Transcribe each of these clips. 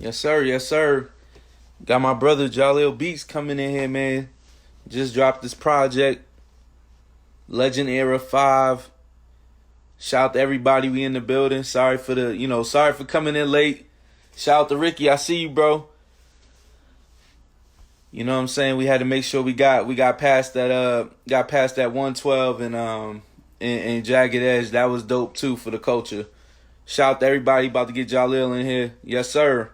Yes, sir. Yes, sir. Got my brother JAHLIL Beats coming in here, man. Just dropped this project, Legend Era 5. Shout out to everybody we in the building. Sorry for sorry for coming in late. Shout out to Ricky. I see you, bro. You know what I'm saying? We had to make sure we got past that 112 and Jagged Edge. That was dope too for the culture. Shout out to everybody about to get JAHLIL in here. Yes, sir.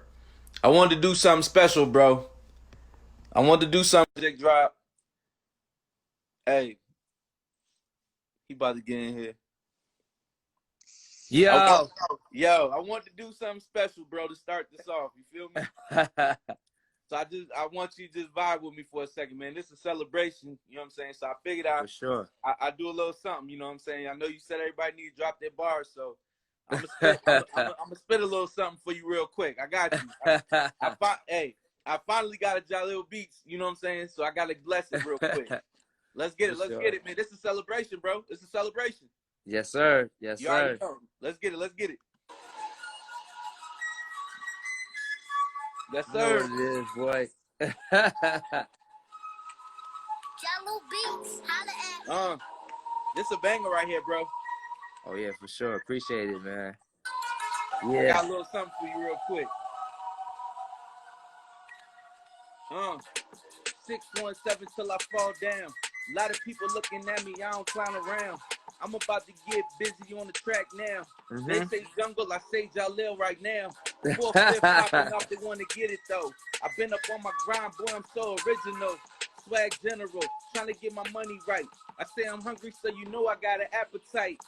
I wanted to do something special, bro. I wanted to do something. Project drop. Hey, he about to get in here. I want, Yo. I want to do something special, bro, to start this off. You feel me? So I want you to just vibe with me for a second, man. This is a celebration, you know what I'm saying? So I figured For sure. I do a little something, you know what I'm saying? I know you said everybody need to drop their bars, so I'm gonna spit a little something for you real quick. I got you. I finally got a JAHLIL Beats, you know what I'm saying? So I gotta bless it real quick. Let's get it. Let's get it, man. This is a celebration, bro. This is a celebration. Yes, sir. Yes, You already sir. know. Let's get it. Let's get it. Yes, You know what sir. it is, boy. JAHLIL Beats, holla at me. This a banger right here, bro. Oh yeah, for sure. Appreciate it, man. I Yeah. got a little something for you real quick. 617 till I fall down. A lot of people looking at me, I don't clown around. I'm about to get busy on the track now. They say jungle, I say JAHLIL right now. 4/5 popping off, they want to get it though. I've been up on my grind, boy, I'm so original. Swag general, trying to get my money right. I say I'm hungry, so you know I got an appetite.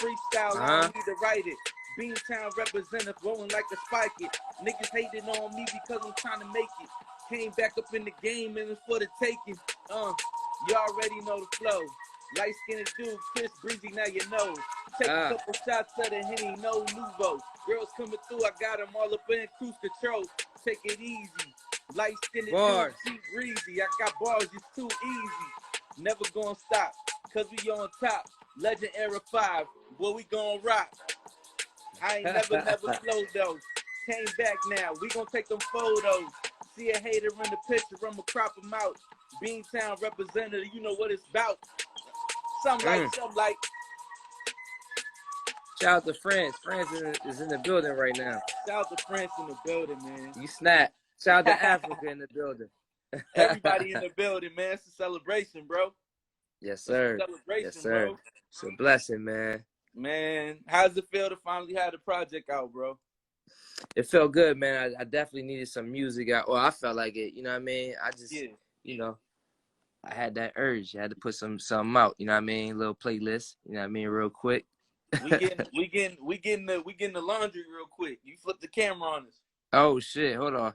Freestyle, I don't need to write it. Beantown representative, rolling like a spike it. Niggas hating on me because I'm trying to make it. Came back up in the game and it's for the taking. You already know the flow. Light skinned dude, Chris Breezy, now you know. Take a couple shots of the Henny, no Nuvo. Girls coming through, I got them all up in cruise control. Take it easy. Light skinned dude, keep breezy. I got bars, it's too easy. Never gonna stop, cause we on top. Legend Era 5, boy, we gonna rock. I ain't never slow though. Came back now, we gonna take them photos. See a hater in the picture, I'ma crop him out. Beantown representative, you know what it's about. Something like. Shout out to France. France is in the building right now. Shout out to France in the building, man. You snap. Shout out to Africa in the building. Everybody in the building, man. It's a celebration, bro. Yes, sir. It's a celebration, yes, sir. bro. It's a blessing, man. Man, how's it feel to finally have the project out, bro? It felt good, man. I definitely needed some music out. Well, I felt like it. You know what I mean? I just, you know, I had that urge. I had to put something out. You know what I mean? Little playlist. You know what I mean? Real quick. we getting the laundry real quick. You flip the camera on us. Oh shit! Hold on.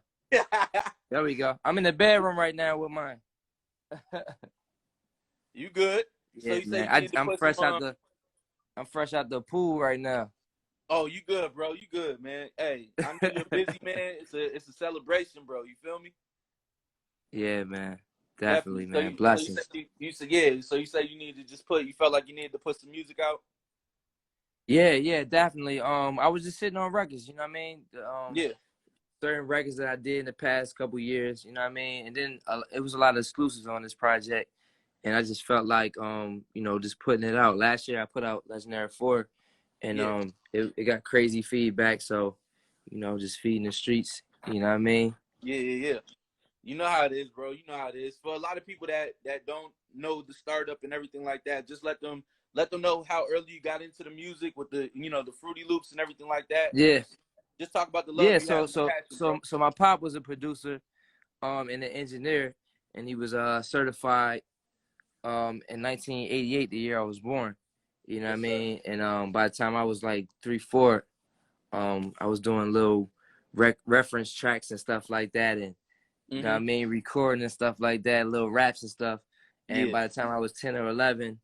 There we go. I'm in the bedroom right now with mine. You good? Yeah, so you man. say you I'm fresh out the pool right now. Oh, you good, bro? You good, man? Hey, I know you're busy, man. It's a celebration, bro. You feel me? Yeah, man. Definitely, man. So Blessings. you said yeah. So you say you need to just you felt like you needed to put some music out. Yeah, definitely. I was just sitting on records. You know what I mean? Certain records that I did in the past couple years. You know what I mean? And then it was a lot of exclusives on this project, and I just felt like you know, just putting it out. Last year I put out Legendary 4. And it got crazy feedback, so you know, just feeding the streets. You know what I mean? Yeah. You know how it is, bro. You know how it is. For a lot of people that don't know the startup and everything like that, just let them know how early you got into the music with the the Fruity Loops and everything like that. Yeah. Just talk about the love. Yeah. So my pop was a producer, and an engineer, and he was certified in 1988, the year I was born. You know what I mean? And by the time I was like 3, 4, I was doing little reference tracks and stuff like that, and you know what I mean, recording and stuff like that, little raps and stuff. And by the time I was 10 or 11,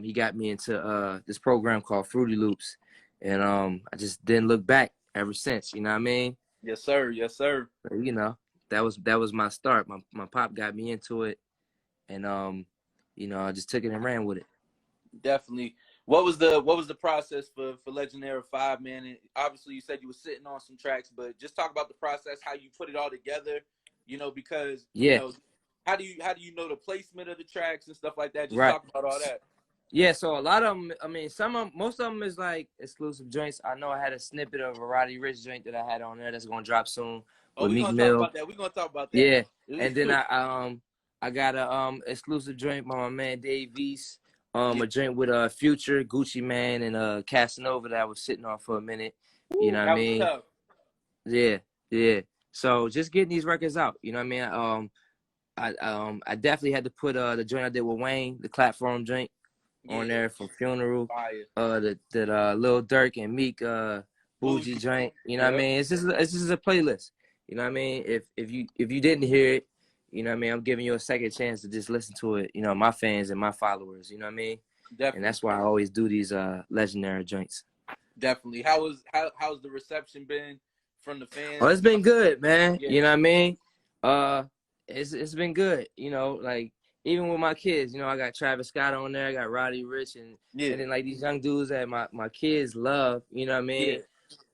he got me into this program called Fruity Loops, and I just didn't look back ever since. You know what I mean? Yes, sir. Yes, sir. But, you know, that was my start. My pop got me into it, and you know, I just took it and ran with it. Definitely. What was the process for Legendary 5, man? And obviously, you said you were sitting on some tracks, but just talk about the process, how you put it all together. You know, because you know, how do you know the placement of the tracks and stuff like that? Just talk about all that. Yeah, so a lot of them, I mean, most of them is like exclusive joints. I know I had a snippet of a Roddy Ricch joint that I had on there that's gonna drop soon. Oh, we're gonna talk about that. We're gonna talk about that. Yeah, and then I got a exclusive joint by my man Dave East. A joint with Future, Gucci Man, and Casanova that I was sitting on for a minute. You know what I mean? Tough. Yeah. So just getting these records out. You know what I mean? I definitely had to put the joint I did with Wayne, the platform joint, on there for Funeral. The Lil Durk and Meek Bougie joint. You know what I mean? It's just a playlist. You know what I mean? If you didn't hear it, you know what I mean, I'm giving you a second chance to just listen to it. You know, my fans and my followers. You know what I mean? Definitely. And that's why I always do these legendary joints. Definitely. How's the reception been from the fans? Oh, it's been good, man. Yeah. You know what I mean? It's been good. You know, like even with my kids, you know, I got Travis Scott on there, I got Roddy Ricch, and then like these young dudes that my kids love. You know what I mean?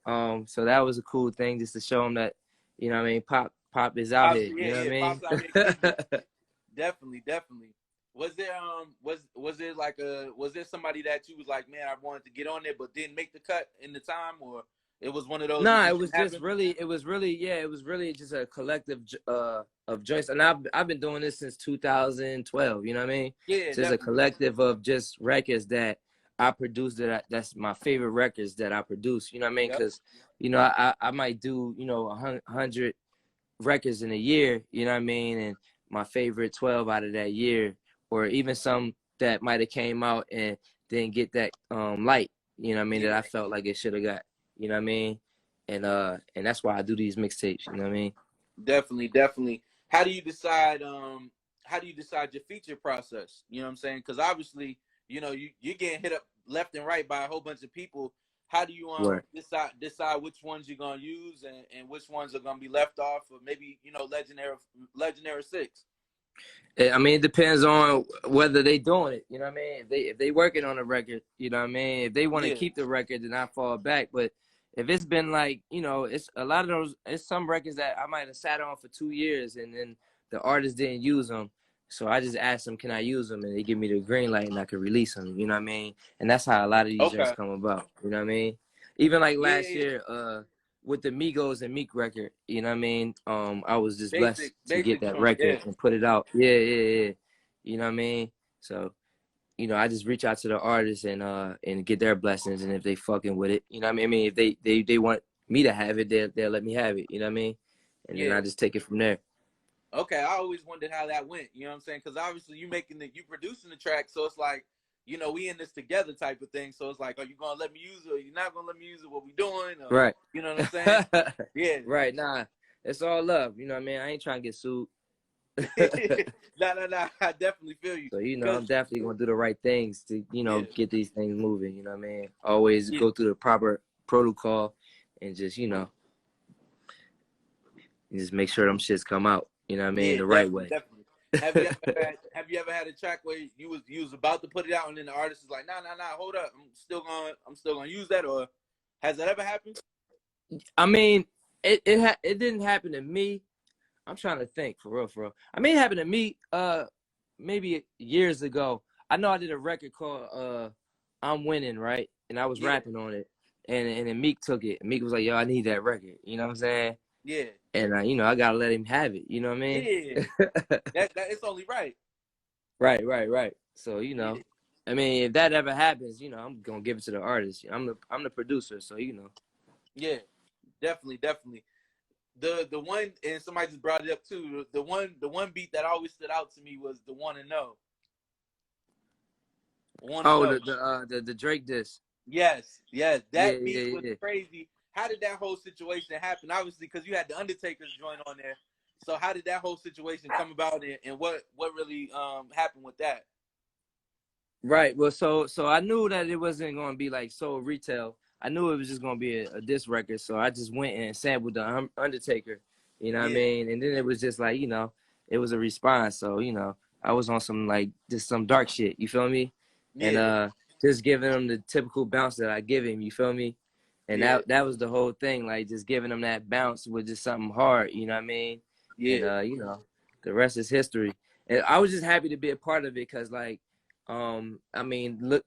Yeah. So that was a cool thing just to show them that, you know what I mean, Pop is out here. You know what I mean? Pop's out here. Definitely. Was there somebody that you was like, man, I wanted to get on there but didn't make the cut in the time, or it was one of those? Nah, it was really just a collective of joints, and I've been doing this since 2012. You know what I mean? Yeah. So it's a collective of just records that I produce that's my favorite records that I produce. You know what I mean? Because you know I might do 100 records in a year. You know what I mean? And my favorite 12 out of that year, or even some that might have came out and didn't get that light. You know what I mean? That I felt like it should have got. You know what I mean? And that's why I do these mixtapes. You know what I mean? Definitely. How do you decide your feature process? You know what I'm saying? Because obviously, you know, you're getting hit up left and right by a whole bunch of people. How do you decide which ones you're gonna use and which ones are gonna be left off, or maybe, you know, Legendary 6? I mean, it depends on whether they doing it. You know what I mean? If they working on a record, you know what I mean? If they want to keep the record, then I fall back. But if it's been like, you know, it's a lot of those, it's some records that I might have sat on for 2 years and then the artist didn't use them. So I just asked them, can I use them? And they give me the green light and I can release them. You know what I mean? And that's how a lot of these joints come about. You know what I mean? Even like last year, with the Migos and Meek record, you know what I mean? I was just blessed to get that record and put it out. Yeah. You know what I mean? So, you know, I just reach out to the artists and get their blessings, and if they fucking with it, you know what I mean? If they want me to have it, they'll let me have it, you know what I mean? And then I just take it from there. Okay, I always wondered how that went, you know what I'm saying? Because obviously you producing the track, so it's like, you know, we in this together type of thing. So it's like, are you gonna let me use it, or you're not gonna let me use it? What we doing? Or, right. You know what I'm saying? Yeah. Right. Nah, it's all love. You know what I mean? I ain't trying to get sued. Nah. I definitely feel you. So, you know, I'm definitely gonna do the right things to, you know, get these things moving. You know what I mean? Always go through the proper protocol and just, you know, just make sure them shits come out. You know what I mean? The right way. Definitely. Have you ever had a track where you was about to put it out and then the artist is like, nah, hold up, I'm still gonna use that, or has that ever happened? I mean, it didn't happen to me. I'm trying to think for real. I mean, it happened to me maybe years ago. I know I did a record called I'm Winning, right? And I was rapping on it, and then Meek took it. Meek was like, yo, I need that record. You know what I'm saying? Yeah. And you know, I gotta let him have it. You know what I mean? Yeah. that it's only right. Right. So, you know, I mean, if that ever happens, you know, I'm gonna give it to the artist. I'm the producer, so you know. Yeah, definitely. The one, and somebody just brought it up too. The one beat that always stood out to me was the Wanna Know. The Drake diss. Yes. That beat was crazy. How did that whole situation happen? Obviously, because you had the Undertaker's joint on there. So how did that whole situation come about, and what really happened with that? Right. Well, so I knew that it wasn't going to be like so retail. I knew it was just going to be a diss record. So I just went and sampled the Undertaker. You know what I mean? And then it was just like, you know, it was a response. So, you know, I was on some like just some dark shit. You feel me? Yeah. just giving him the typical bounce that I give him. You feel me? And that was the whole thing, like just giving him that bounce with just something hard. You know what I mean? Yeah. And you know, the rest is history. And I was just happy to be a part of it because, like, I mean,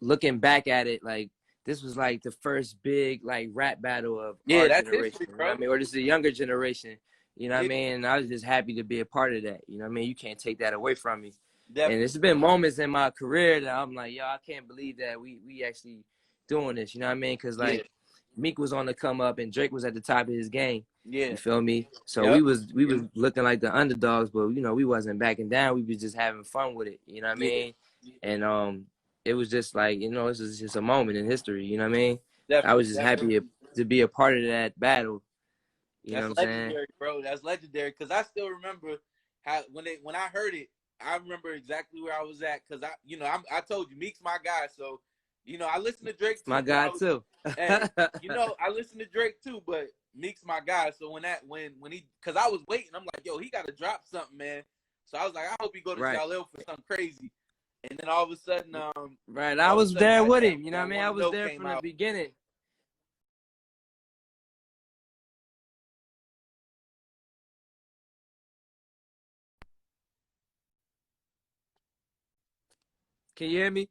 looking back at it, like this was like the first big like rap battle of our That's generation. history, You know bro. what I mean? Or just the younger generation. You know what I mean? And I was just happy to be a part of that. You know what I mean? You can't take that away from me. Definitely. And it's been moments in my career that I'm like, yo, I can't believe that we actually doing this. You know what I mean? Because like Meek was on the come up and Drake was at the top of his game. Yeah. You feel me? So we was looking like the underdogs, but you know, we wasn't backing down. We was just having fun with it. You know what I mean? And it was just like, you know, this is just a moment in history. You know what I mean? Definitely. I was just happy to be a part of that battle. You know what I'm saying? That's legendary, bro. That's legendary. Cause I still remember how when I heard it, I remember exactly where I was at. Cause I told you Meek's my guy. So, you know, I listen to Drake too. My guy too. And you know, I listen to Drake too, but Meek's my guy. So when he, cause I was waiting, I'm like, yo, he got to drop something, man. So I was like, I hope he go to JAHLIL for something crazy. And then all of a sudden, I was there with him. You know what I mean? I was there from the beginning. Can you hear me?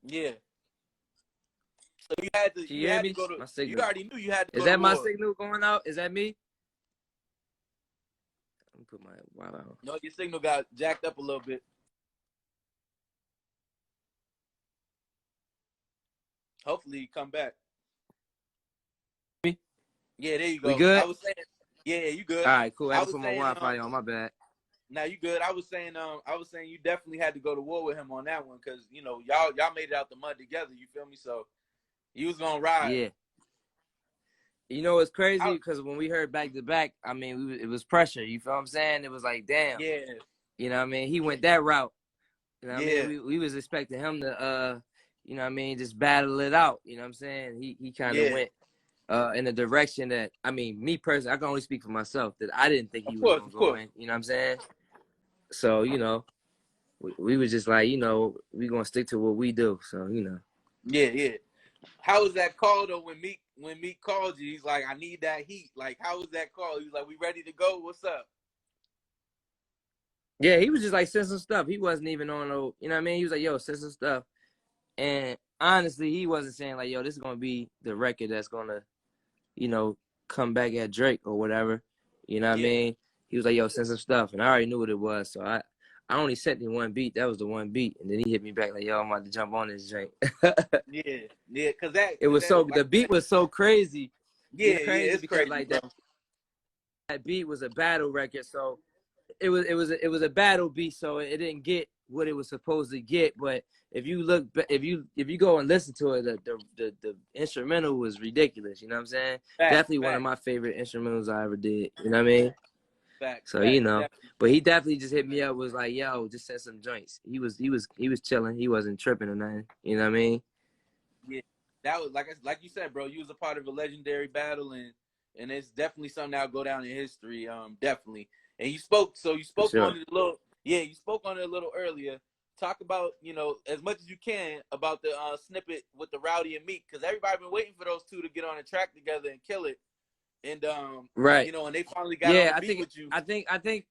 Yeah. So you had to. You had to go to. You already knew you had to. Is that my signal going out? Is that me? Let me put my Wi-Fi on. No, your signal got jacked up a little bit. Hopefully you come back. Yeah, there you go. We good? I was saying, yeah, you good. All right, cool. I had to put my Wi-Fi on. My bad. Now you good. I was saying you definitely had to go to war with him on that one because you know y'all made it out the mud together. You feel me? So you was gonna ride. Yeah. You know what's crazy? Because when we heard back to back, I mean, it was pressure. You feel what I'm saying? It was like, damn. Yeah. You know what I mean? He went that route. You know what I mean? We was expecting him to, you know what I mean, just battle it out. You know what I'm saying? He kind of went in a direction that, I mean, me personally, I can only speak for myself, that I didn't think he was going to go in. You know what I'm saying? So, you know, we was just like, you know, we going to stick to what we do. So, you know. Yeah. How was that call though when Meek called you? He's like, I need that heat. Like, how was that call? He's like, we ready to go? What's up? Yeah, he was just like, send some stuff. He wasn't even on no, you know what I mean? He was like, yo, send some stuff. And honestly, he wasn't saying like, yo, this is going to be the record that's going to, you know, come back at Drake or whatever. You know what I mean? He was like, yo, send some stuff. And I already knew what it was. So I only sent him one beat. That was the one beat. And then he hit me back like, yo, I'm about to jump on this drink. Yeah. Cause the beat was so crazy. Yeah, it's because crazy, like that beat was a battle record. So it was a battle beat. So it didn't get what it was supposed to get. But if you look, if you go and listen to it, the instrumental was ridiculous. You know what I'm saying? Definitely one of my favorite instrumentals I ever did. You know what I mean? You know, definitely. But he definitely just hit me up, was like, yo, just send some joints. He was chilling. He wasn't tripping or nothing. You know what I mean? Yeah, that was like you said, bro. You was a part of a legendary battle, and it's definitely something that'll go down in history. Definitely. And you spoke on it a little. Yeah, you spoke on it a little earlier. Talk about, you know, as much as you can about the snippet with the Rowdy and Meek, because everybody been waiting for those two to get on a track together and kill it. And right, you know, and they finally got on the beat with you. I think,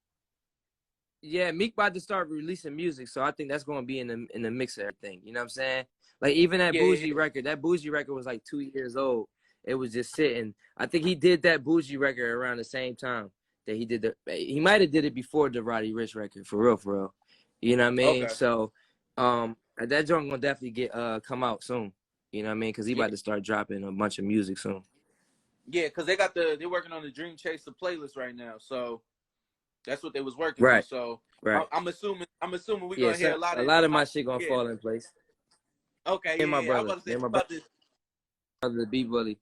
yeah, Meek about to start releasing music, so I think that's going to be in the mix of everything. You know what I'm saying? Like even that Bougie record, that Bougie record was like 2 years old. It was just sitting. I think he did that Bougie record around the same time that he did he might have did it before the Roddy Ricch record, for real. You know what I mean? Okay. So, that joint gonna definitely get come out soon. You know what I mean? Because he about to start dropping a bunch of music soon. Yeah, because they're working on the Dream Chaser playlist right now, so that's what they was working on. So I'm assuming we're gonna hear a lot of my shit gonna fall in place. Okay, yeah, my brother. I was about to say about this. The B Bully,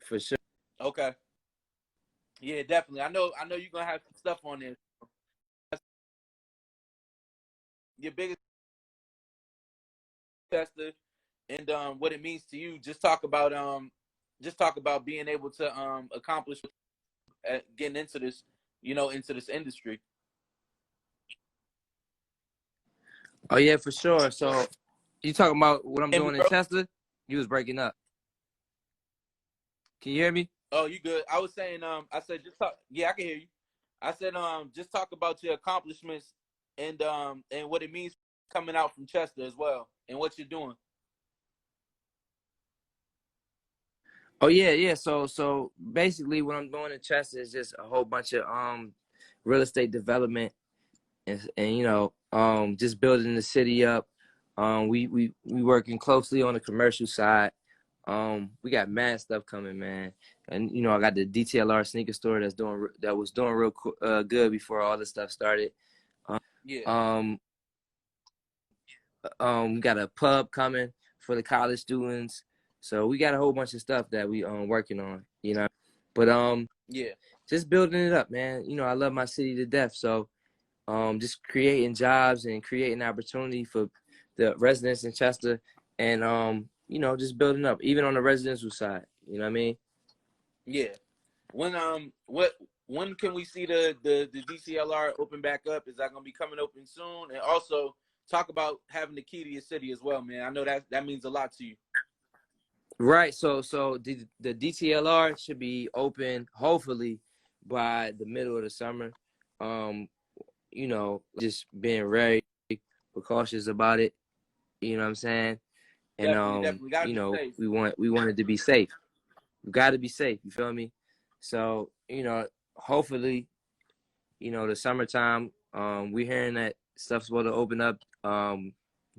for sure. Okay. Yeah, definitely. I know you're gonna have some stuff on there. Your biggest tester and what it means to you. Just talk about being able to accomplish getting into this, you know, into this industry. Oh yeah, for sure. So you talking about what I'm Hear me, doing in bro? Chester? You was breaking up. Can you hear me? Oh, you good? I was saying, I said just talk. Yeah, I can hear you. I said, just talk about your accomplishments and what it means coming out from Chester as well, and what you're doing. Oh yeah, yeah. So basically, what I'm doing in Chester is just a whole bunch of real estate development and just building the city up. We working closely on the commercial side. We got mad stuff coming, man. And I got the DTLR sneaker store that was doing real good before all this stuff started. Yeah, Um, we got a pub coming for the college students. So we got a whole bunch of stuff that we working on, But yeah, just building it up, man. I love my city to death. So just creating jobs and creating opportunity for the residents in Chester and just building up, even on the residential side. You know what I mean? yeah. When can we see the DCLR open back up? Is that gonna be coming open soon? And also talk about having the key to your city as well, man. I know that means a lot to you. Right. So the DTLR should be open hopefully by the middle of the summer. Um, just being very precautious about it. You know what I'm saying? And Definitely gotta be safe. we want it to be safe. We got to be safe. You feel me? So hopefully, the summertime. We're hearing that stuff's supposed to open up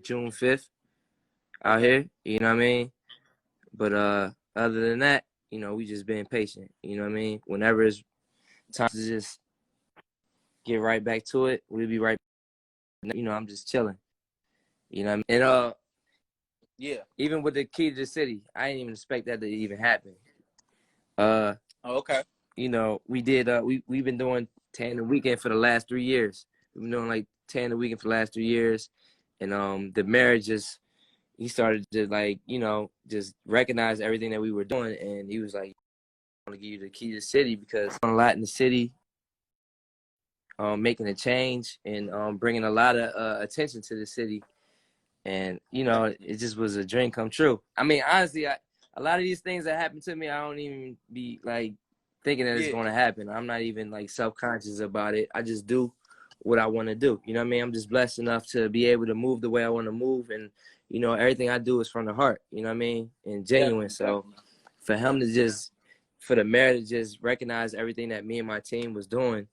June 5th out Okay. here. You know what I mean? But other than that, we just being patient. You know what I mean? Whenever it's time to just get right back to it, we'll be right. I'm just chilling. You know what I mean? And Yeah. even with the key to the city, I didn't even expect that to even happen. Oh, okay. We did. We've been doing 10 a weekend for the last 3 years. We've been doing like 10 a weekend for the last 3 years, and the marriage just he started to just recognize everything that we were doing, and he was like, "I want to give you the key to the city because I'm a lot in the city, making a change and bringing a lot of attention to the city." And it just was a dream come true. I mean, honestly, a lot of these things that happen to me, I don't even be like thinking that it's Yeah. going to happen. I'm not even like self-conscious about it. I just do what I want to do. You know what I mean? I'm just blessed enough to be able to move the way I want to move, and everything I do is from the heart. You know what I mean? And genuine. So for him to for the mayor to just recognize everything that me and my team was doing,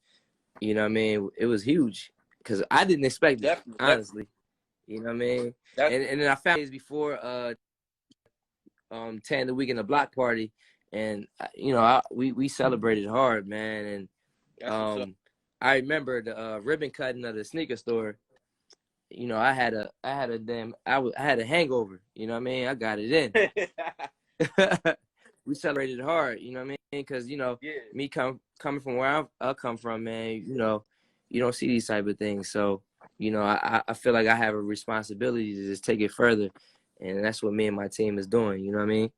you know what I mean? It was huge because I didn't expect it, honestly. You know what I mean? And then I found days before 10 of the week in the block party, and we celebrated hard, man. And I remember the ribbon cutting of the sneaker store. I had a hangover. You know what I mean? I got it in. We celebrated hard. You know what I mean? Because me coming from where I come from, man. You don't see these type of things, so. I feel like I have a responsibility to just take it further, and that's what me and my team is doing. You know what I mean?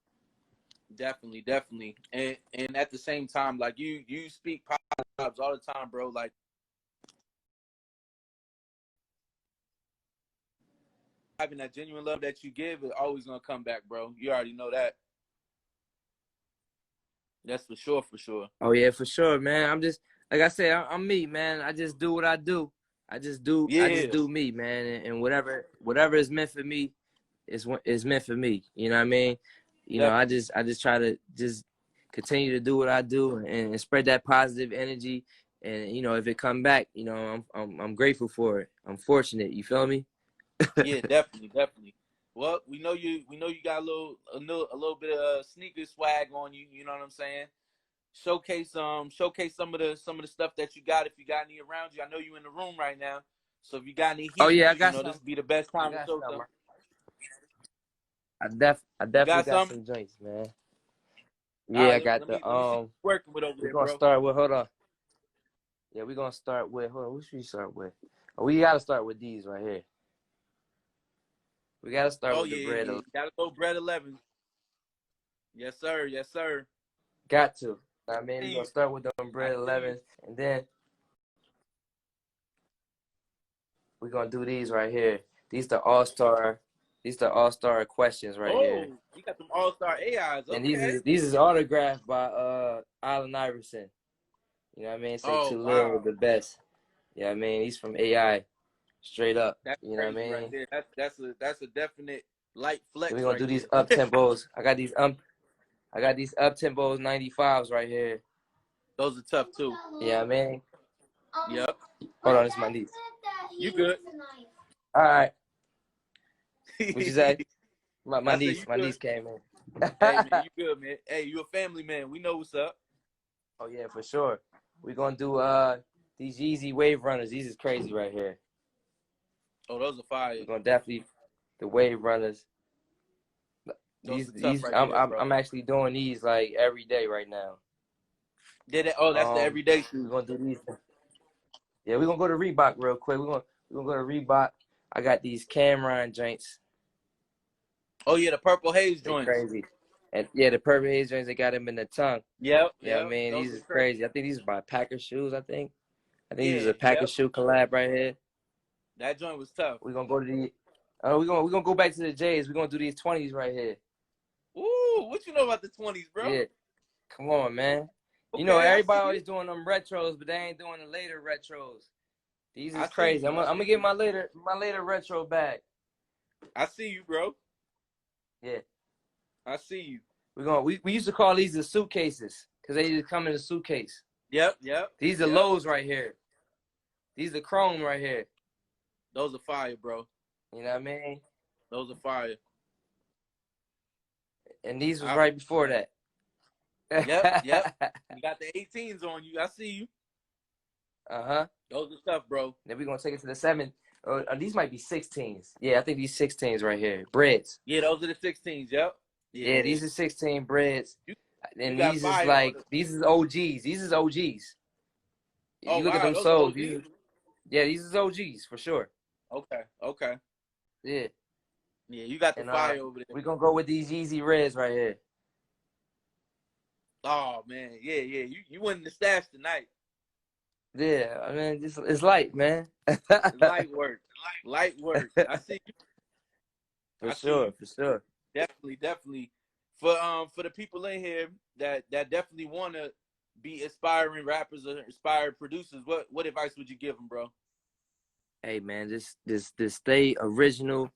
Definitely. And at the same time, like you speak positives all the time, bro. Like having that genuine love that you give is always gonna come back, bro. You already know that. That's for sure, for sure. Oh yeah, for sure, man. I'm just like I said, I'm me, man. I just do what I do. I just do me, man. And whatever is meant for me is meant for me. You know what I mean? Definitely. I just try to just continue to do what I do and spread that positive energy. And if it come back, I'm grateful for it. I'm fortunate. You feel me? Yeah, definitely. Well, we know you got a little bit of sneaker swag on you. You know what I'm saying? Showcase some of the stuff that you got if you got any around you. I know you in the room right now, so if you got any Oh heat, yeah, I got this some. be the best I time to got show some. them. I You definitely got got some? some joints, man. All Yeah, I right, got let the me see what you're working with over We're there, gonna bro. start with. Hold on. Yeah, we're gonna start with. Hold on. What should we start with? Oh, we gotta start with these right here. We gotta start Oh with the yeah, bread. yeah. Got to go bread 11. Yes, sir. Yes, sir. Got to. I mean, we're See gonna you. start with the I bread see you. 11s, and then we're gonna do these right here. These the all-star. These the all-star questions right Oh, here. you got them all-star AIs. And Okay. these is autographed by Allen Iverson. You know what I mean? Say Oh, Talil wow. the best. You know what I mean? He's from AI, straight up. That's You know what I crazy right mean? there. That's a definite light So we're flex gonna right do these up there. tempos. I got these up tempos 95s right here. Those are tough too. Yeah, I mean. Yep. Hold on, it's my niece. You good. All right. What you say? My I said niece, you my good. niece came in. Hey man, you good, man. Hey, you a family man. We know what's up. Oh yeah, for sure. We're gonna do these Yeezy Wave Runners. These is crazy right here. Oh, those are fire. We're gonna definitely the Wave Runners. Those are tough These right I'm there, I'm bro. I'm actually doing these like every day right now. Oh, that's the everyday We're shoes. gonna do these. Yeah, we're gonna go to Reebok real quick. We're gonna go to Reebok. I got these Cameron joints. Oh yeah, the purple haze They joints. crazy. And yeah, the purple haze joints, they got them in the tongue. Yep, Yeah, I yep. mean, Those these are is crazy. crazy. I think these are by Packer shoes, I think. These is Yeah, a Packer yep. shoe collab right here. That joint was tough. We're gonna go to the we're gonna go back to the J's. We're gonna do these 20s right here. Ooh, what you know about the 20s, bro? Yeah. Come on, man. You know, Okay, I everybody see you. always doing them retros, but they ain't doing the later retros. These is I see crazy. you. I'm gonna get my later retro back. I see you, bro. Yeah. I see you. We used to call these the suitcases because they just come in a suitcase. Yep, yep. These are Yep. lows right here. These are chrome right here. Those are fire, bro. You know what I mean? Those are fire. And these was right before that. Yep, yep. You got the 18s on you. I see you. Uh-huh. Those are tough, bro. Then we're gonna take it to the 7. These might be 16s. Yeah, I think these 16s right here. Breads. Yeah, those are the 16s. Yep. Yeah, these are 16 breads. You, you And got these is fire on like them. these is OGs. These is OGs. Oh You look at wow, them those are soles. OGs. Yeah, these is OGs for sure. Okay, okay. Yeah. Yeah, you got the And fire over there. we're gonna go with these Yeezy Reds right here. Oh man, yeah, yeah. You winning the stash tonight. Yeah, I mean it's light, man. Light work. Light work. I see you. For I see sure, you. for sure. Definitely, definitely. For the people in here that definitely want to be aspiring rappers or inspired producers, what advice would you give them, bro? Hey man, just stay original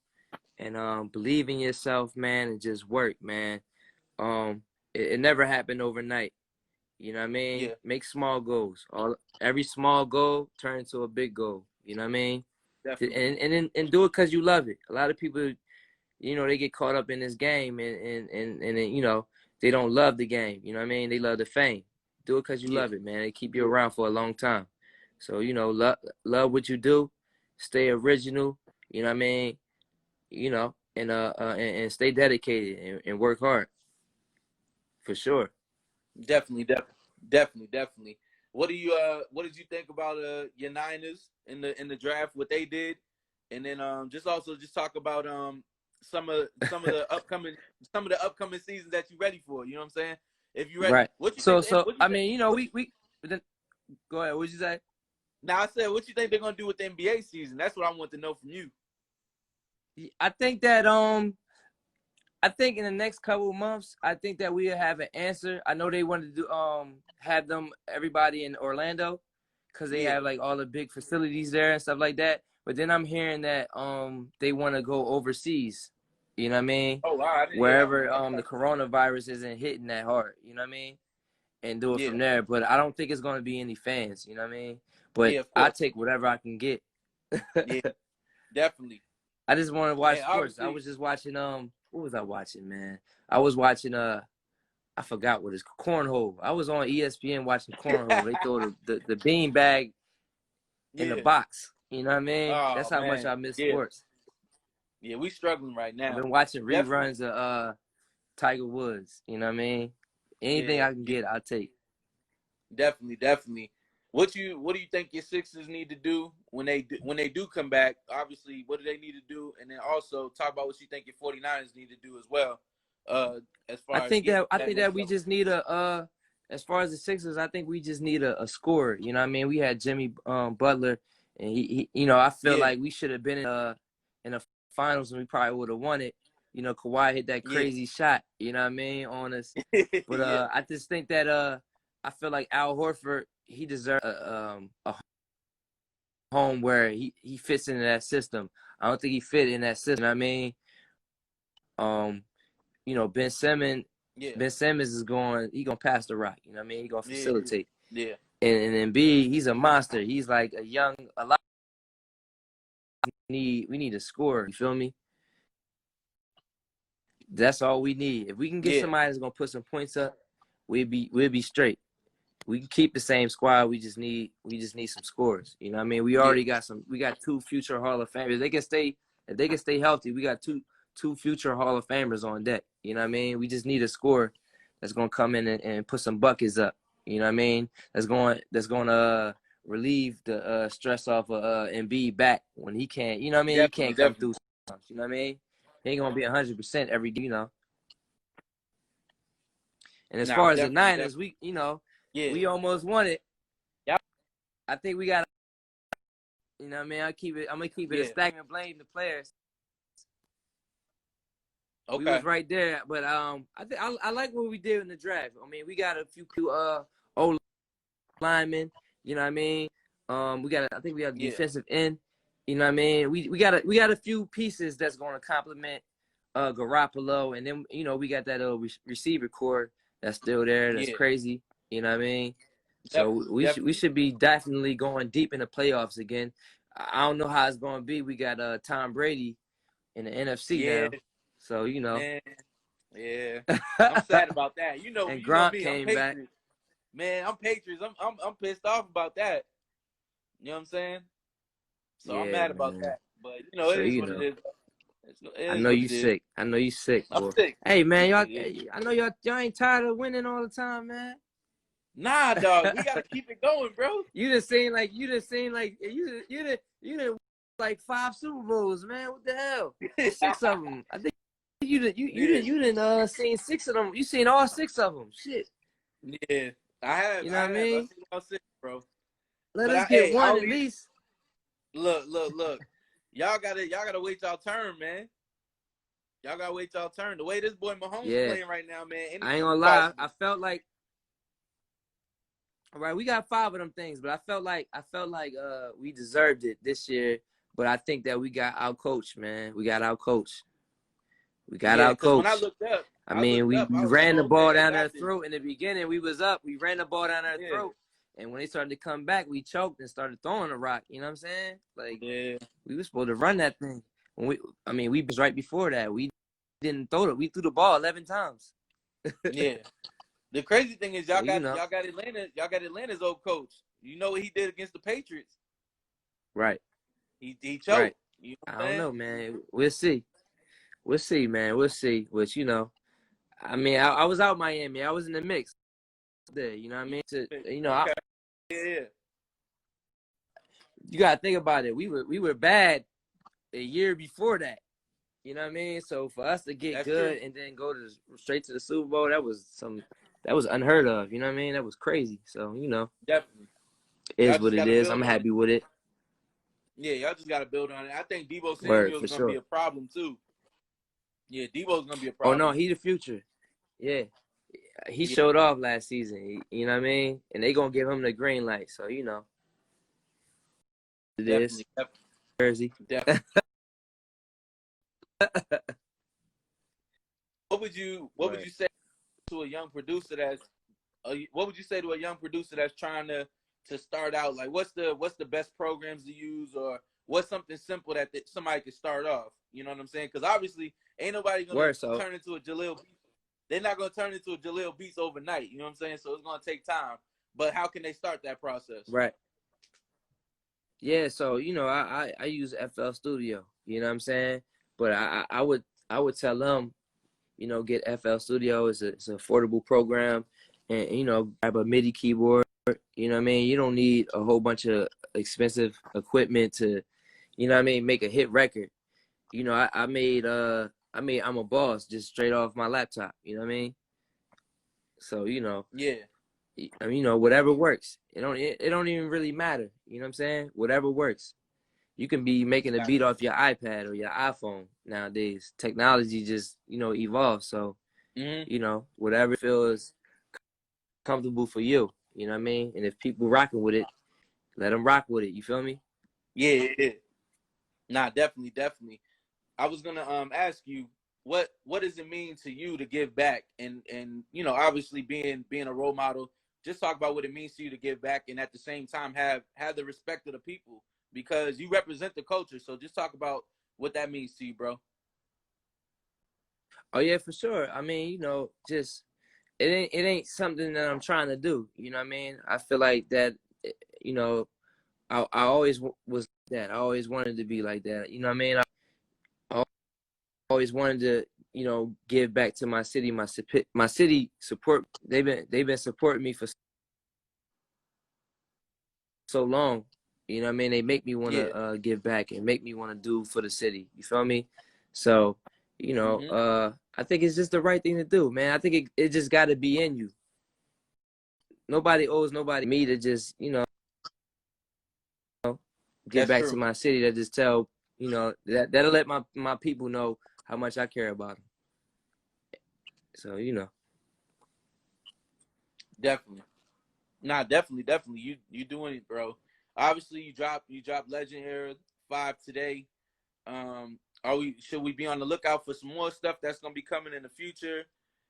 and believe in yourself, man, and just work, man. It never happened overnight. You know what I mean? Yeah, Make small goals. Every small goal turn into a big goal. You know what I mean? definitely. And do it because you love it. A lot of people, you know, they get caught up in this game and you know, they don't love the game. You know what I mean? They love the fame. Do it because you Yeah, love it, man. They keep you around for a long time. So, you know, love what you do. Stay original. You know what I mean? You know, and stay dedicated and work hard. For sure. definitely. What did you think about your Niners in the draft? What they did, and then just also just talk about some of the upcoming seasons that you ready for. You know what I'm saying? If you ready, Right. what you think? So What you I think? mean, you know, we go ahead. What'd you say? Now I said, what you think they're gonna do with the NBA season? That's what I want to know from you. I think that I think in the next couple of months, I think that we'll have an answer. I know they wanted to do have them everybody in Orlando because they Yeah. have like all the big facilities there and stuff like that. But then I'm hearing that they want to go overseas. You know what I mean? Oh wow, I didn't hear that Wherever one. the coronavirus isn't hitting that hard. You know what I mean? And do it Yeah, from there. But I don't think it's gonna be any fans. You know what I mean? But yeah, of I course. take whatever I can get. Yeah, definitely. I just want to watch And sports. I obviously, was just watching what was I watching, man? I was watching I forgot what it's cornhole. I was on ESPN watching cornhole. They throw the bean bag in the yeah. box. You know what I mean? That's Oh how much man, I miss yeah, sports. yeah. We struggling right I've now. been watching Definitely. reruns of Tiger Woods. You know what I mean? Anything Yeah, I can yeah. get, I'll take. Definitely. What do you think your Sixers need to do when they do come back? Obviously, what do they need to do? And then also talk about what you think your 49ers need to do as well. As I far as think getting that I that think next that we level. just need as far as the Sixers, I think we just need a scorer. You know what I mean? We had Jimmy Butler, and he you know, I feel Yeah. like we should have been in the finals, and we probably would have won it. You know, Kawhi hit that crazy shot, you know what I mean, on us. But I just think that I feel like Al Horford, he deserves a home where he fits into that system. I don't think he fit in that system, you know what I mean? You know, Ben Simmons is gonna pass the rock, you know what I mean? He gonna facilitate. Yeah. And Embiid, he's a monster. He's like a lot. We need a scorer. You feel me? That's all we need. If we can get somebody that's gonna put some points up, we'll be straight. We can keep the same squad. We just need some scores. You know what I mean? We already got we got 2 future Hall of Famers. If they can stay healthy, we got two future Hall of Famers on deck. You know what I mean? We just need a scorer that's gonna come in and put some buckets up. You know what I mean? That's gonna relieve the stress off of Embiid back when he can't. You know what I mean? He can't come through. You know what I mean? He ain't gonna be 100% every game. You know. And as far as the Niners, we we almost won it. Yep. I think we got. You know what I mean? I'm gonna keep it a stack and blame the players. Okay. We was right there, but I like what we did in the draft. I mean, we got a few old linemen. You know what I mean? I think we got a defensive end. You know what I mean? We got a few pieces that's going to complement Garoppolo, and then we got that receiver core that's still there. That's crazy. You know what I mean? So we should be definitely going deep in the playoffs again. I don't know how it's going to be. We got Tom Brady in the NFC now. So Man. Yeah, I'm sad about that. And Gronk came back. Man, I'm Patriots. I'm pissed off about that. You know what I'm saying? So I'm mad about that. But it is what it is. I know you sick. I know you sick. I'm sick. Hey man, y'all. I know y'all ain't tired of winning all the time, man. Nah, dog. We gotta keep it going, bro. You done seen like 5 Super Bowls, man. What the hell? 6 of them. I think you didn't seen 6 of them. You seen all 6 of them. Shit. Yeah, I have. You know what I mean? I've seen all 6, bro. Let us get one at least. Look. Y'all gotta wait y'all turn, man. Y'all gotta wait y'all turn. The way this boy Mahomes playing right now, man. I ain't gonna lie. I felt like, all right, we got 5 of them things, but I felt like we deserved it this year. But I think that we got outcoached, man. We got outcoached. When I looked up, we ran the ball down their throat in the beginning. We was up. We ran the ball down their throat. And when they started to come back, we choked and started throwing the rock. You know what I'm saying? Like, we were supposed to run that thing. We was right before that. We didn't throw it. We threw the ball 11 times. Yeah. The crazy thing is y'all got Atlanta. Y'all got Atlanta's old coach. You know what he did against the Patriots? Right. He choked. Right. You know I don't know, man. We'll see. We'll see, man. We'll see. Which, I mean, I was out Miami. I was in the mix there. You know what I mean? You gotta think about it. We were bad a year before that. You know what I mean? So for us to get good and then go straight to the Super Bowl, that was unheard of. You know what I mean? That was crazy. So definitely is what it is. I'm happy with it. Yeah, y'all just gotta build on it. I think Deebo Samuel's gonna be a problem too. Yeah, Debo's gonna be a problem. Oh no, he the future. Yeah. He showed off last season, you know what I mean? And they gonna give him the green light, so it is. Jersey. Definitely. What would you say to a young producer that's trying to start out? Like, what's the best programs to use, or what's something simple that somebody could start off? You know what I'm saying? Because obviously, ain't nobody gonna turn into a Jahlil. They're not gonna turn into a Jahlil Beats overnight. You know what I'm saying? So it's gonna take time. But how can they start that process? Right. Yeah. So I use FL Studio. You know what I'm saying? But I would tell them, get FL Studio. It's an affordable program, and grab a MIDI keyboard. You know what I mean? You don't need a whole bunch of expensive equipment to, make a hit record. I made I'm a Boss just straight off my laptop. You know what I mean? So whatever works. It don't even really matter. You know what I'm saying? Whatever works. you can be making a beat off your iPad or your iPhone nowadays. Technology just, you know, evolves. So, you know, whatever feels comfortable for you, you know what I mean? And if people rocking with it, let them rock with it. You feel me? Yeah, yeah. Nah, definitely. I was gonna ask you what does it mean to you to give back, and you know, obviously being a role model. Just talk about what it means to you to give back, and at the same time have the respect of the people, because you represent the culture. So just talk about what that means to you, bro. Oh yeah, for sure. I mean, you know, just it ain't something that I'm trying to do. You know what I mean? I feel like that, you know, I always was that. I always wanted to be like that. You know what I mean? I always wanted to, you know, give back to my city. My city support. They've been supporting me for so long. You know what I mean? They make me want Yeah. to give back and make me want to do for the city. You feel me? So, you know, I think it's just the right thing to do, man. I think it just got to be in you. Nobody owes nobody me to just, you know, get That's back to true. my city, to just tell, you know, that'll let my people know how much I care about them. So, you know. Definitely. Nah, definitely. You doing it, bro. Obviously, you dropped Legend Era 5 today. Should we be on the lookout for some more stuff that's gonna be coming in the future?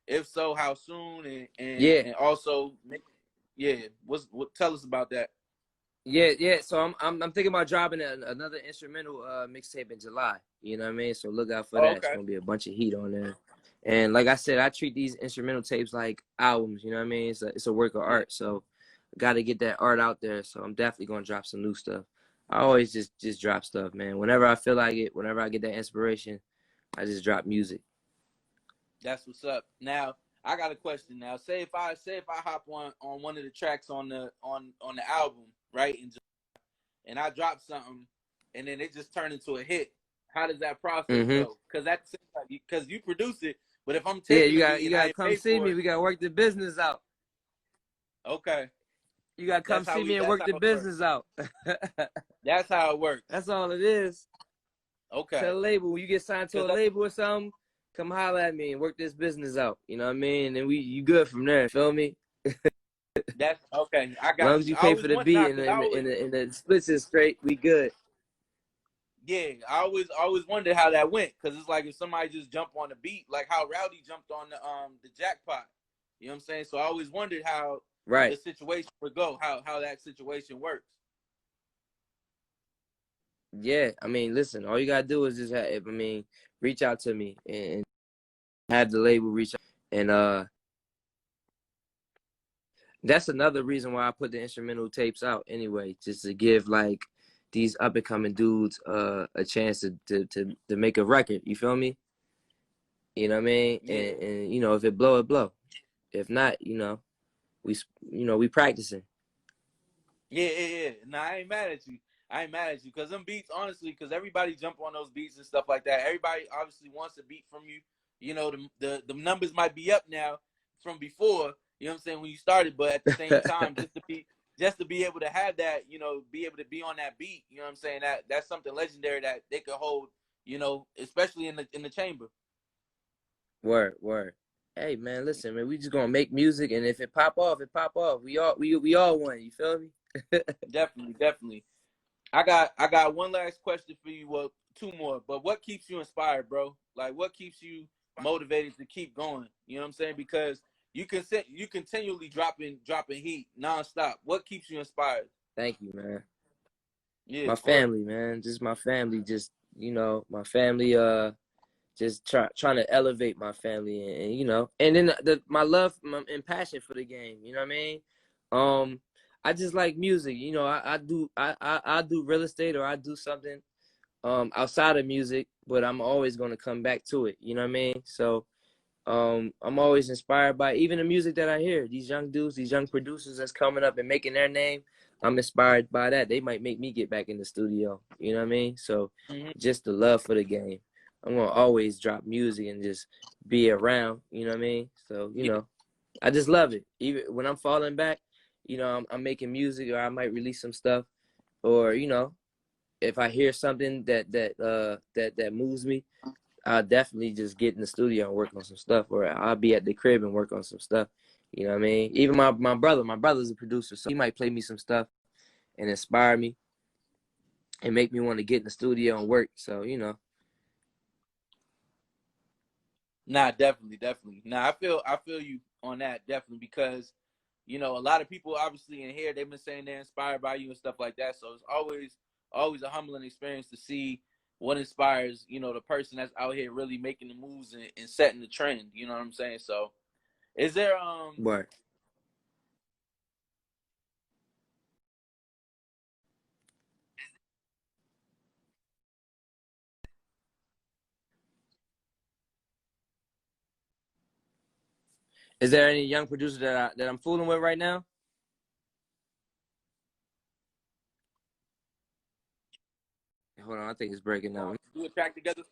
If so, how soon? Yeah. And also, yeah, what tell us about that? Yeah. So I'm thinking about dropping another instrumental mixtape in July. You know what I mean? So look out for Oh, that. It's okay. gonna be a bunch of heat on there. And like I said, I treat these instrumental tapes like albums. You know what I mean? It's a work of Yeah, art. So got to get that art out there. So I'm definitely gonna drop some new stuff. I always just drop stuff, man. Whenever I feel like it, whenever I get that inspiration, I just drop music. that's what's up. Now, I got a question. Now, say if I hop on one of the tracks on the album, right, and I drop something, and then it just turned into a hit. How does that process Mm-hmm. go? Because that's because you produce it, but if I'm Yeah, taking a beat you and I gotta ain't come paid see for me. it, We gotta work the business out. okay, You gotta come see me and that's work how the it works. business out. That's how it works. That's all it is. Okay. Tell a label when you get signed to Cause a label or something, come holler at me and work this business out. You know what I mean? And then you good from there. Feel me? that's okay. I As long got as you. you I pay always for the want beat now and because I always the splits is straight, we good. yeah. I always wondered how that went because it's like if somebody just jumped on the beat, like how Rowdy jumped on the jackpot. You know what I'm saying? So I always wondered how the Right. situation would go, how that situation works. Yeah. I mean, listen, all you gotta do is just reach out to me and have the label reach out. And that's another reason why I put the instrumental tapes out anyway, just to give like these up and coming dudes a chance to make a record. You feel me? You know what I mean? Yeah. And you know, if it blow, it blow. If not, we we practicing. Yeah. Nah, I ain't mad at you. I ain't mad at you because them beats, honestly, because everybody jump on those beats and stuff like that. Everybody obviously wants a beat from you. You know, the numbers might be up now from before. You know what I'm saying, when you started, but at the same time, just to be able to have that, you know, be able to be on that beat. You know what I'm saying? That's something legendary that they could hold. You know, especially in the chamber. Word. Hey man, listen, man, we just gonna make music, and if it pop off, it pop off. We all won. You feel me? Definitely. I got one last question for you. Well, two more. But what keeps you inspired, bro? Like, what keeps you motivated to keep going? You know what I'm saying? Because you continually dropping heat nonstop. What keeps you inspired? Thank you, man. Yeah, My for real. family, man, just my family. Just my family. Just trying to elevate my family, and and then my love and passion for the game. You know what I mean? I just like music. I do real estate, or I do something outside of music, but I'm always gonna come back to it. You know what I mean? So I'm always inspired by even the music that I hear. These young dudes, these young producers that's coming up and making their name. I'm inspired by that. They might make me get back in the studio. You know what I mean? So Hmm. just the love for the game. I'm gonna always drop music and just be around. You know what I mean? So Yeah, I just love it. Even when I'm falling back, I'm making music, or I might release some stuff, or if I hear something that moves me, I'll definitely just get in the studio and work on some stuff, or I'll be at the crib and work on some stuff. You know what I mean? Even my brother's a producer, so he might play me some stuff and inspire me and make me want to get in the studio and work. So, you know. Nah, definitely. Nah, I feel you on that, definitely, because you know, a lot of people obviously in here, they've been saying they're inspired by you and stuff like that. So it's always a humbling experience to see what inspires, you know, the person that's out here really making the moves and setting the trend. You know what I'm saying? So is there What? Is there any young producer that I'm fooling with right now? Hold on, I think it's breaking up. do a track together?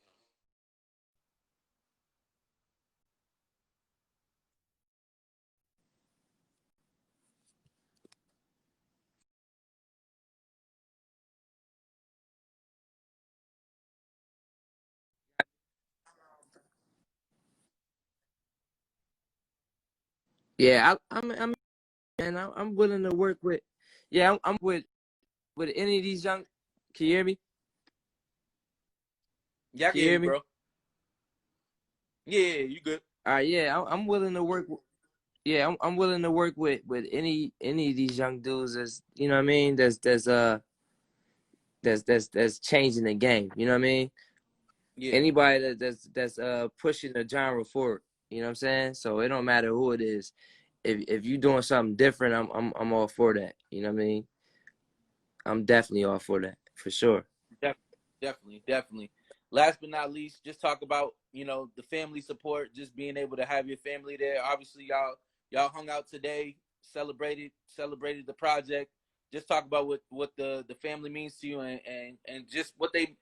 Yeah, I'm willing to work with. Yeah, I'm with any of these young. Can you hear me? Yeah, I Can can you hear hear you, me? bro. Yeah, you good. All right, yeah, I'm willing to work. Yeah, I'm willing to work with any of these young dudes. That's, you know what I mean. That's changing the game. You know what I mean. Yeah, Anybody that's pushing the genre forward. You know what I'm saying. So it don't matter who it is. If you doing something different, I'm all for that. You know what I mean. I'm definitely all for that for sure. definitely. Last but not least, just talk about, you know, the family support, just being able to have your family there. Obviously, y'all hung out today, celebrated the project. Just talk about what the family means to you, and just what they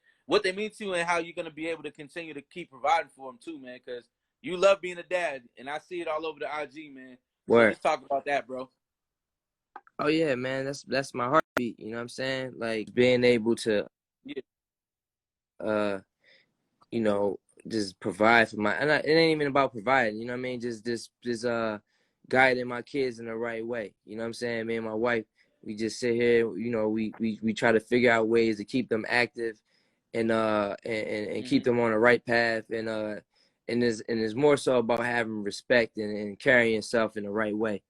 mean to you, and how you're gonna be able to continue to keep providing for them too, man. Because you love being a dad, and I see it all over the IG, man. So Where? just talk about that, bro. Oh yeah, man. That's my heartbeat. You know what I'm saying? Like being able to Yeah, uh you know, just provide for it ain't even about providing, you know what I mean? Just guiding my kids in the right way. You know what I'm saying? Me and my wife, we just sit here, you know, we try to figure out ways to keep them active and keep them on the right path and it's more so about having respect and carrying yourself in the right way.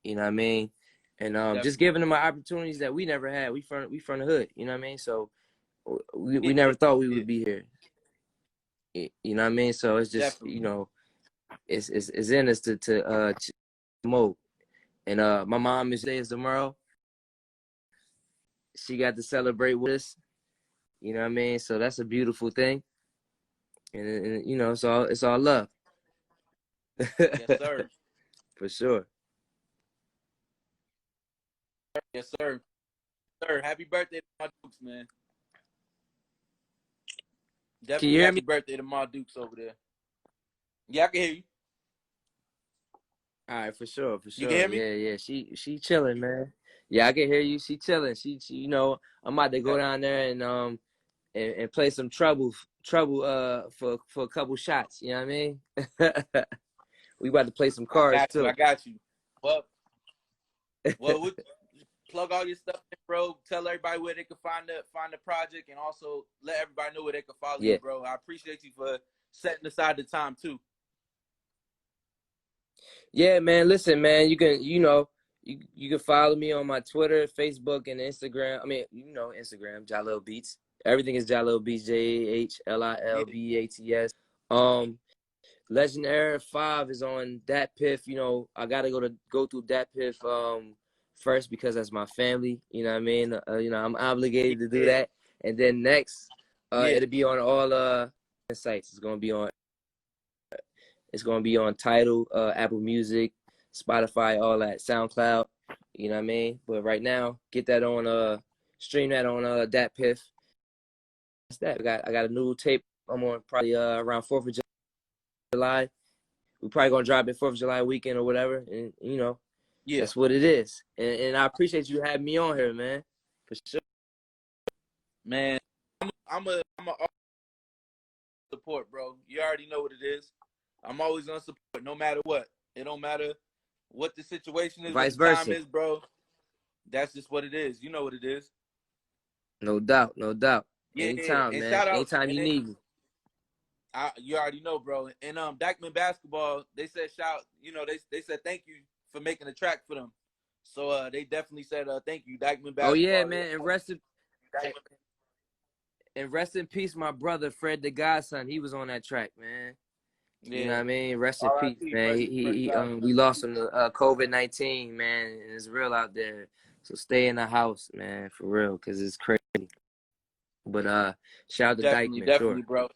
You know what I mean? And just definitely. giving them opportunities that we never had. We from the hood, you know what I mean? So we Yeah, never thought we yeah, would be here. You know what I mean? So it's just, definitely. you know, it's in us to mode. And my mom is tomorrow. She got to celebrate with us. You know what I mean? So that's a beautiful thing. And you know, it's all love. Yes, sir. For sure. Yes, sir. Sir, happy birthday to my Dukes, man. Can you Definitely hear me? happy birthday to my Dukes over there. Yeah, I can hear you. All right, for sure, for You can sure. hear me? Yeah. She chilling, man. Yeah, I can hear you. She chilling. She you know, I'm about to go Okay. down there and play some trouble for a couple shots. You know what I mean? We about to play some I cards got you. I too. got you. Well, well, plug all your stuff in, bro. Tell everybody where they can find the project, and also let everybody know where they can follow you, Yeah. bro. I appreciate you for setting aside the time too. Yeah, man. Listen, man. You can follow me on my Twitter, Facebook, and Instagram. I mean, you know, Instagram, JAHLIL Beats. Everything is JAHLIL Beats, Yeah, JAHLILBEATS. Um, Legend Era 5 is on Dat Piff. You know, I gotta go through Dat Piff first because that's my family. You know what I mean? You know, I'm obligated to do yeah, that. And then next, yeah, it'll be on all sites. It's gonna be on Tidal, Apple Music, Spotify, all that, SoundCloud. You know what I mean? But right now, get that on stream that on Dat Piff. That's that. I got a new tape. I'm on probably around 4th of July. We probably gonna drop it 4th of July weekend or whatever. And you know, yeah. that's what it is. And I appreciate you having me on here, man. For sure. Man, I'm a support, bro. You already know what it is. I'm always gonna support, no matter what. It don't matter what the situation is, what Vice the time versa. is, bro. That's just what it is. You know what it is. No doubt, no doubt. Yeah, Anytime, and man. shout out, Anytime and you need me. you already know, bro. And Dykeman basketball, they said they said thank you for making the track for them. So they definitely said thank you, Dykeman Oh yeah, basketball. man. And rest in peace, my brother Fred the Godson. He was on that track, man. You know Yeah. what I mean? Rest in peace, R.I.P. man. Freddie. We lost him to COVID-19, man. And it's real out there. So stay in the house, man, for real, because it's crazy. But shout out to Dykeman, Definitely, sure. bro.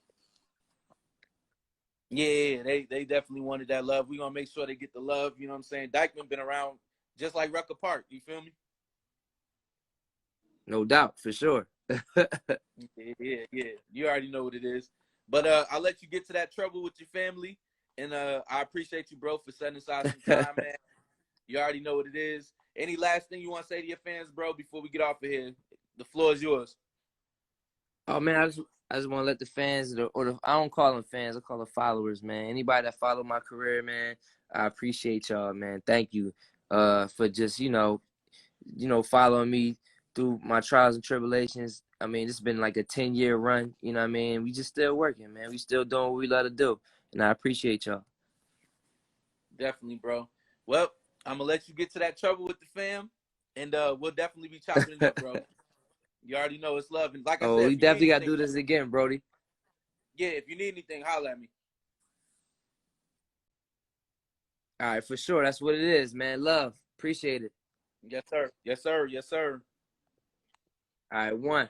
Yeah, they definitely wanted that love. We gonna make sure they get the love. You know what I'm saying? Dykeman been around just like Rucker Park. You feel me? No doubt, for sure. Yeah. You already know what it is. But I'll let you get to that trouble with your family. And I appreciate you, bro, for setting aside some time, man. You already know what it is. Any last thing you want to say to your fans, bro, before we get off of here? The floor is yours. Oh man, I just want to let the fans I don't call them fans, I call them followers, man. Anybody that follow my career, man, I appreciate y'all, man. Thank you for just following me through my trials and tribulations. I mean, it's been like a 10-year run, you know what I mean? We just still working, man. We still doing what we love to do. And I appreciate y'all. Definitely, bro. Well, I'm gonna let you get to that trouble with the fam, and we'll definitely be chopping it up, bro. You already know it's love, and like I Oh, said, we if you need definitely got to anything, do this again, Brody. yeah, if you need anything, holler at me. All right, for sure. That's what it is, man. Love. Appreciate it. Yes, sir. Yes, sir. Yes, sir. All right, one.